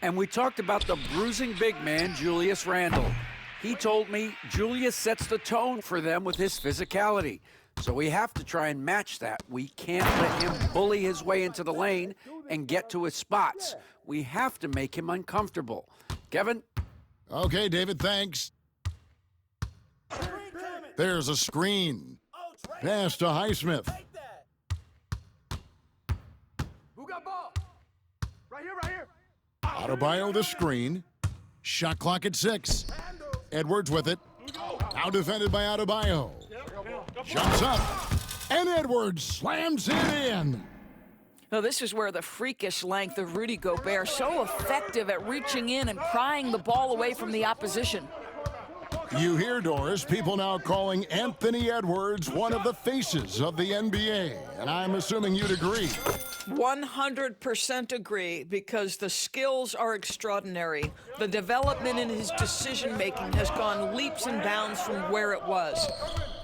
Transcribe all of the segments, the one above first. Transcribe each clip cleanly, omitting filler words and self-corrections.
And we talked about the bruising big man, Julius Randle. He told me Julius sets the tone for them with his physicality. So we have to try and match that. We can't let him bully his way into the lane and get to his spots. We have to make him uncomfortable. Kevin? Okay, David, thanks. There's a screen. Pass to Highsmith. Who got ball? Right here. Adebayo the screen. Shot clock at 6. Edwards with it. Now defended by Adebayo. Jumps up. And Edwards slams it in. Now, this is where the freakish length of Rudy Gobert, so effective at reaching in and prying the ball away from the opposition. You hear, Doris, people now calling Anthony Edwards one of the faces of the NBA, and I'm assuming you'd agree. 100% agree, because the skills are extraordinary. The development in his decision-making has gone leaps and bounds from where it was.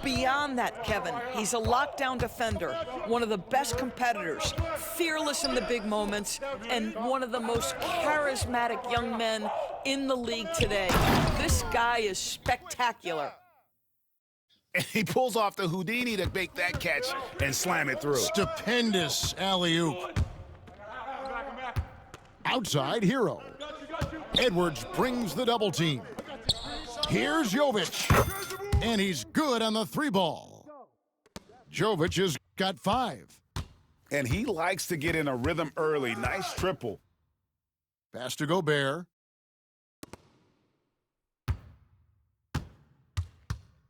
Beyond that, Kevin, he's a lockdown defender, one of the best competitors, fearless in the big moments, and one of the most charismatic young men in the league today. This guy is spectacular. And he pulls off the Houdini to make that catch and slam it through. Stupendous alley-oop. Outside, Hero. Edwards brings the double team. Here's Jovic. And he's good on the 3-ball. Jovic has got 5. And he likes to get in a rhythm early. Nice triple. Pass to Gobert.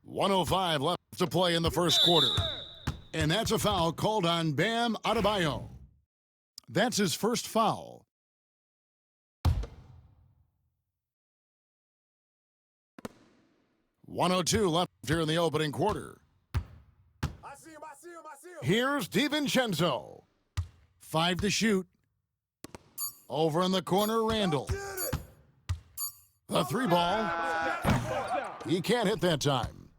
1:05 left to play in the first quarter. And that's a foul called on Bam Adebayo. That's his first foul. .102 left here in the opening quarter. I see him. Here's DiVincenzo. 5 to shoot. Over in the corner, Randle. The 3-ball. He can't hit that time.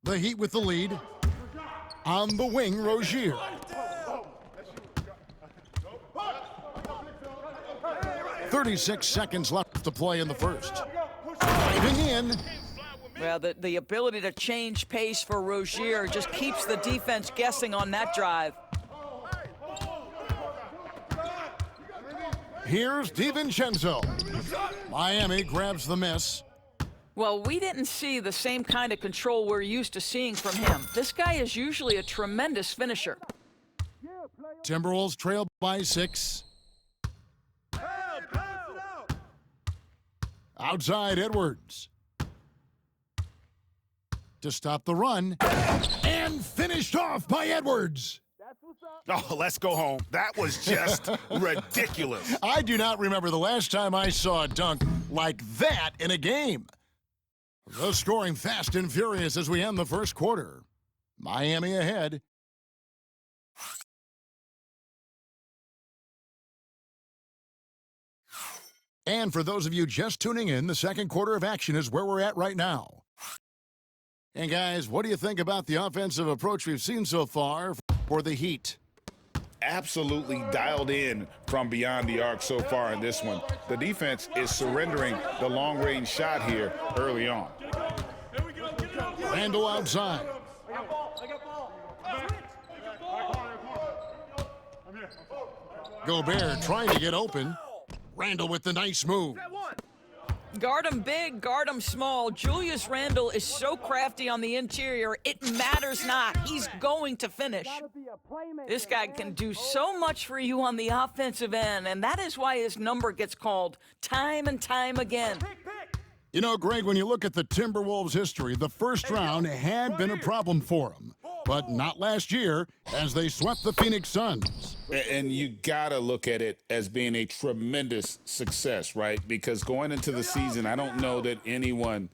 The Heat with the lead. On the wing, Rozier. 36 seconds left to play in the first. Diving in. Well, the ability to change pace for Rozier just keeps the defense guessing on that drive. Here's DiVincenzo. Miami grabs the miss. Well, we didn't see the same kind of control we're used to seeing from him. This guy is usually a tremendous finisher. Timberwolves trail by 6. Outside, Edwards. To stop the run. And finished off by Edwards. Oh, let's go home. That was just ridiculous. I do not remember the last time I saw a dunk like that in a game. The scoring fast and furious as we end the first quarter. Miami ahead. And for those of you just tuning in, the second quarter of action is where we're at right now. And guys, what do you think about the offensive approach we've seen so far for the Heat? Absolutely dialed in from beyond the arc so far in this one. The defense is surrendering the long-range shot here early on. Randle outside. Gobert trying to get open. Randle with the nice move. Guard him big, guard him small. Julius Randle is so crafty on the interior, it matters not. He's going to finish. This guy can do so much for you on the offensive end, and that is why his number gets called time and time again. You know, Greg, when you look at the Timberwolves' history, the first round had been a problem for them. But not last year, as they swept the Phoenix Suns. And you got to look at it as being a tremendous success, right? Because going into the season, I don't know that anyone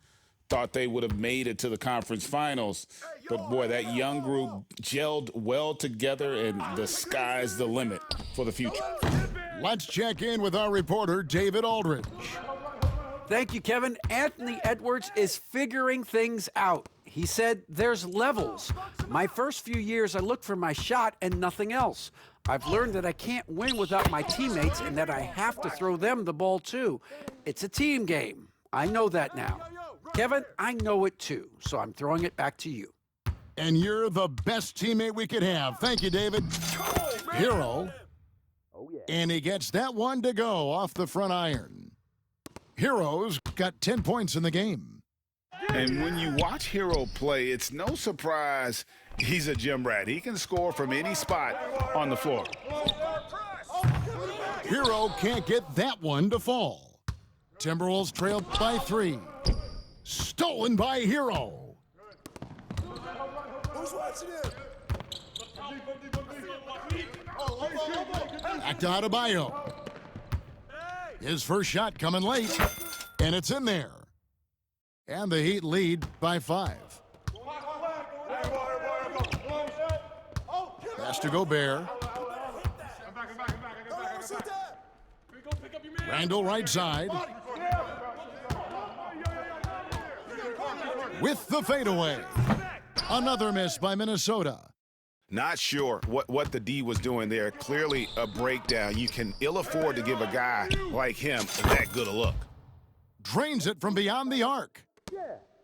thought they would have made it to the conference finals. But, boy, that young group gelled well together, and the sky's the limit for the future. Let's check in with our reporter, David Aldridge. Thank you, Kevin. Anthony Edwards is figuring things out. He said there's levels. My first few years, I looked for my shot and nothing else. I've learned that I can't win without my teammates and that I have to throw them the ball too. It's a team game. I know that now. Kevin, I know it too, so I'm throwing it back to you. And you're the best teammate we could have. Thank you, David. Hero. And he gets that one to go off the front iron. Hero's got 10 points in the game. And when you watch Hero play, it's no surprise he's a gym rat. He can score from any spot on the floor. Hero can't get that one to fall. Timberwolves trail by 3. Stolen by Hero. Who's watching it? Back to Adebayo. His first shot coming late, and it's in there. And the Heat lead by 5. Pass to Gobert. Randall right side. With the fadeaway. Another miss by Minnesota. Not sure what the D was doing there. Clearly a breakdown. You can ill afford to give a guy like him that good a look. Drains it from beyond the arc.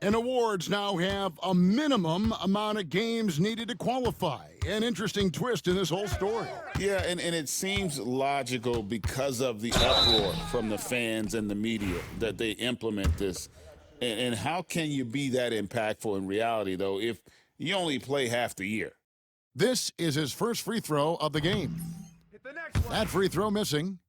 And awards now have a minimum amount of games needed to qualify. An interesting twist in this whole story. Yeah, and it seems logical because of the uproar from the fans and the media that they implement this. And how can you be that impactful in reality, though, if you only play half the year? This is his first free throw of the game. That free throw missing.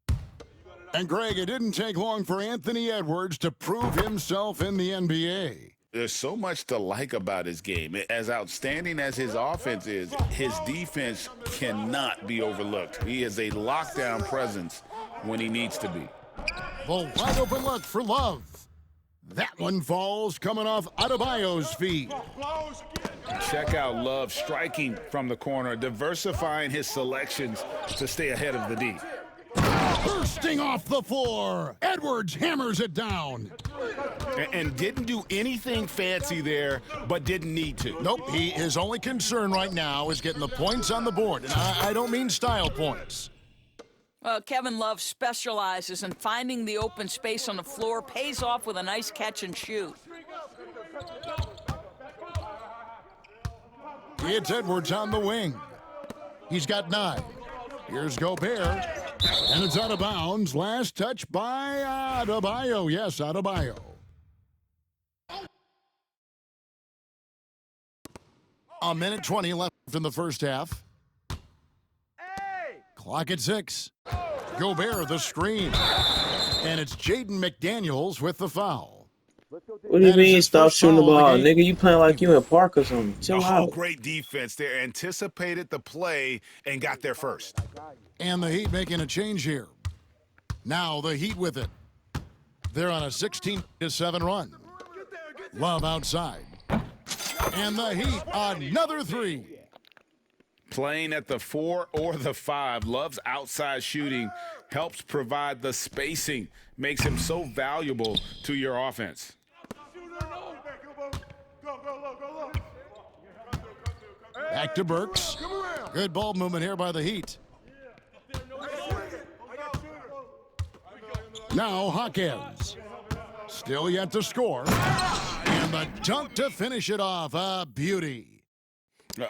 And Greg, it didn't take long for Anthony Edwards to prove himself in the NBA. There's so much to like about his game. As outstanding as his offense is, his defense cannot be overlooked. He is a lockdown presence when he needs to be. The wide open look for Love. That one falls coming off Adebayo's feet. Check out Love striking from the corner, diversifying his selections to stay ahead of the D. Bursting off the floor. Edwards hammers it down. And didn't do anything fancy there, but didn't need to. Nope, his only concern right now is getting the points on the board. And I don't mean style points. Well, Kevin Love specializes in finding the open space on the floor, pays off with a nice catch and shoot. It's Edwards on the wing. He's got 9. Here's Gobert. And it's out of bounds. Last touch by Adebayo. Yes, Adebayo. A minute 20 left in the first half. Clock at 6. Gobert the screen. And it's Jaden McDaniels with the foul. What do you mean stop shooting the ball? Nigga, you playing like you in park or something. Chill out. Great defense there. Anticipated the play and got there first. And the Heat making a change here. Now the Heat with it. They're on a 16-7 run. Love outside. And the Heat, another 3. Playing at the 4 or the 5, Love's outside shooting helps provide the spacing, makes him so valuable to your offense. Back to Burks. Good ball movement here by the Heat. Now Hawkins. Still yet to score. And the dunk to finish it off. A beauty.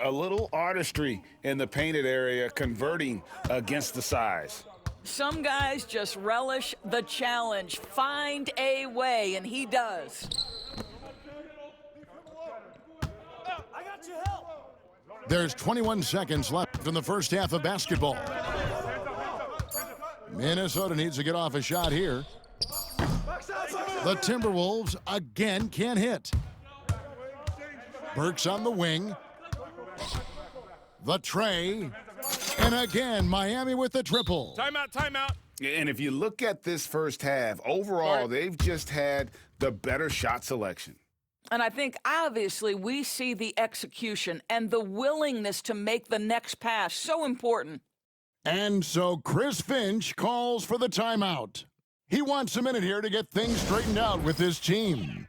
A little artistry in the painted area, converting against the size. Some guys just relish the challenge. Find a way, and he does. There's 21 seconds left in the first half of basketball. Minnesota needs to get off a shot here. The Timberwolves again can't hit. Burks on the wing. The tray. And again, Miami with the triple. Timeout. And if you look at this first half, overall, they've just had the better shot selection. And I think, obviously, we see the execution and the willingness to make the next pass so important. And so Chris Finch calls for the timeout. He wants a minute here to get things straightened out with his team.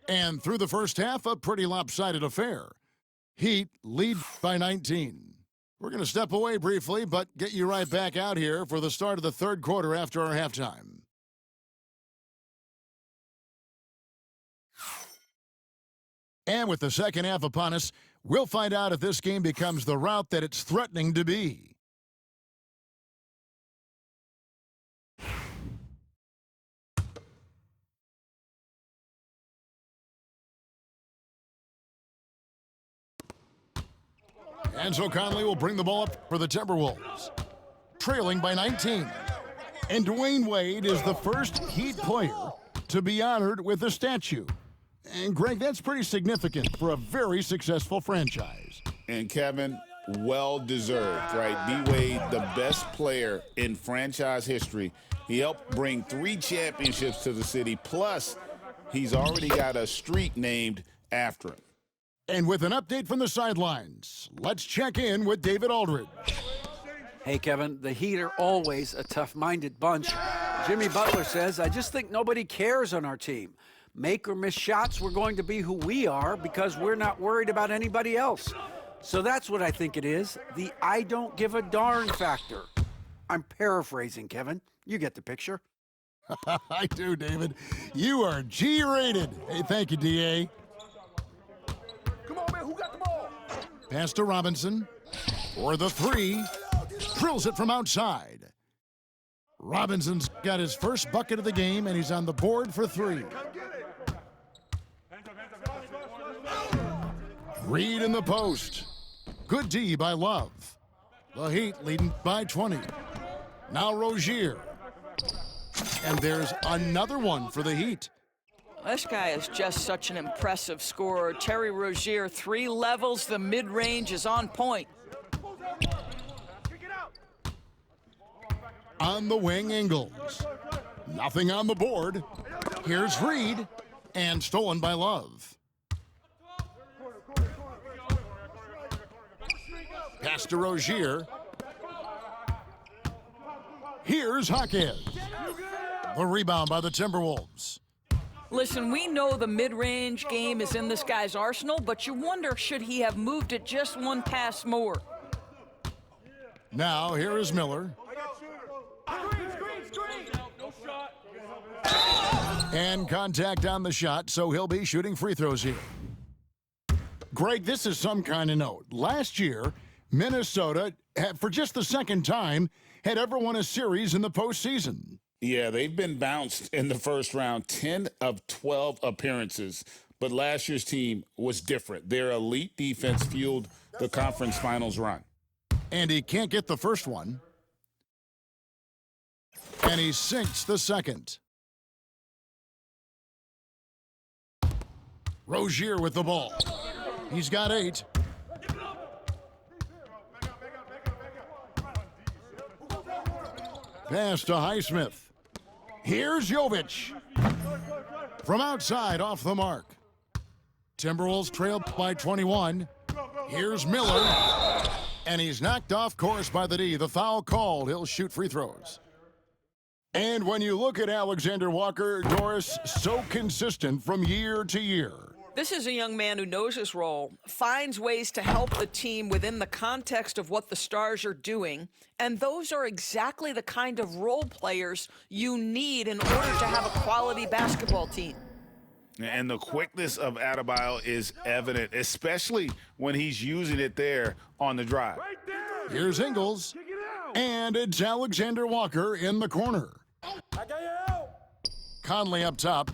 And through the first half, a pretty lopsided affair. Heat lead by 19. We're going to step away briefly, but get you right back out here for the start of the third quarter after our halftime. And with the second half upon us, we'll find out if this game becomes the rout that it's threatening to be. Enzo Conley will bring the ball up for the Timberwolves, trailing by 19. And Dwayne Wade is the first Heat player to be honored with a statue. And Greg, that's pretty significant for a very successful franchise. And Kevin, well deserved, right? D-Wade, the best player in franchise history. He helped bring 3 championships to the city, plus he's already got a street named after him. And with an update from the sidelines, let's check in with David Aldridge. Hey, Kevin, the Heat are always a tough-minded bunch. Jimmy Butler says, I just think nobody cares on our team. Make or miss shots, we're going to be who we are because we're not worried about anybody else. So that's what I think it is, the I don't give a darn factor. I'm paraphrasing, Kevin. You get the picture. I do, David. You are G-rated. Hey, thank you, D.A. Come on, man. Who got the ball? Pass to Robinson for the 3. Drills it from outside. Robinson's got his first bucket of the game, and he's on the board for 3. Reed in the post. Good D by Love. The Heat leading by 20. Now Rozier. And there's another one for the Heat. This guy is just such an impressive scorer. Terry Rozier, 3 levels. The mid-range is on point. On the wing, Ingles. Nothing on the board. Here's Reed. And stolen by Love. Pass to Rozier. Here's Hawkins. The rebound by the Timberwolves. Listen, we know the mid-range game is in this guy's arsenal, but you wonder, should he have moved it just one pass more? Now, here is Miller. And contact on the shot, so he'll be shooting free throws here. Greg, this is some kind of note. Last year, Minnesota, for just the second time, had ever won a series in the postseason. Yeah, they've been bounced in the first round, 10 of 12 appearances. But last year's team was different. Their elite defense fueled the conference finals run. And he can't get the first one. And he sinks the second. Rozier with the ball. He's got 8. Pass to Highsmith. Here's Jovic. From outside, off the mark. Timberwolves trailed by 21. Here's Miller. And he's knocked off course by the D. The foul called. He'll shoot free throws. And when you look at Alexander Walker, Doris, so consistent from year to year. This is a young man who knows his role, finds ways to help the team within the context of what the Stars are doing, and those are exactly the kind of role players you need in order to have a quality basketball team. And the quickness of Adebayo is evident, especially when he's using it there on the drive. Here's Ingles, and it's Alexander Walker in the corner. Conley up top.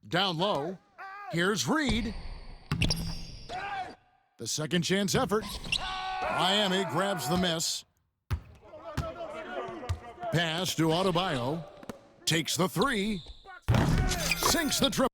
Down low. Here's Reed. The second chance effort. Miami grabs the miss. Pass to Adebayo. Takes the 3. Sinks the triple.